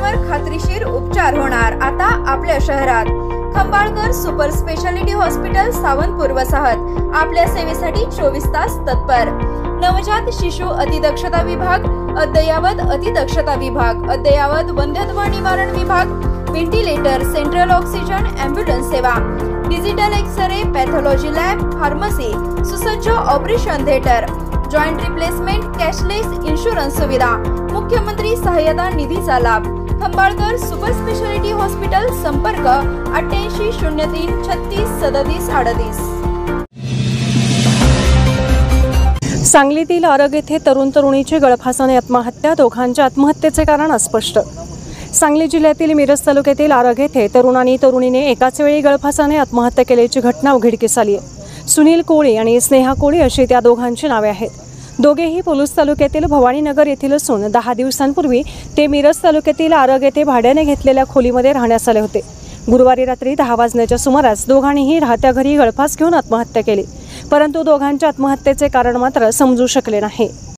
खर्चावर खात्रीशीर उपचार होणार आता आपल्या शहरात। Khambalkar super speciality hospital Sawantpur वसाहत आपल्या सेवेसाठी 24 तास तत्पर। नवजात शिशु अतिदक्षता विभाग, अद्ययावत अतिदक्षता विभाग, अद्ययावत वंध्यत्व निवारण विभाग, व्हेंटिलेटर, सेंट्रल ऑक्सिजन, एम्ब्युलन्स सेवा, digital X ray, pathology lab, pharmacy, सुसज्ज operation theatre, joint replacement, cashless insurance सुविधा, मुख्यमंत्री सहायता निधीचा लाभ। खंबाळकर सुपर स्पेशालिटी हॉस्पिटल, संपर्क 88 03 36 37 38। सांगलीतील आरग येथे तरुण तरुणीची गळफासाने आत्महत्या, दोघांच्या आत्महत्येचे कारण अस्पष्ट। सांगली जिल्ह्यातील मिरज तालुक्यातील आरग येथे तरुण आणि तरुणीने एकाच वेळी गळफासाने आत्महत्या केल्याची घटना उघडकीस आली आहे। सुनील कोळी आणि स्नेहा कोळी अशी त्या दोघांची नावे आहेत। दोघेही पोलीस तालुक्यातील भवानीनगर येथील असून 10 दिवसांपूर्वी ते मिरज तालुक्यातील आरग येथे भाड्याने घेतलेल्या खोलीमध्ये राहण्यास आले होते। गुरुवारी रात्री 10 वाजण्याच्या सुमारास दोघांनीही राहत्या घरी गळफास घेऊन आत्महत्या केली, परंतु दोघांच्या आत्महत्येचे कारण मात्र समजू शकले नाही।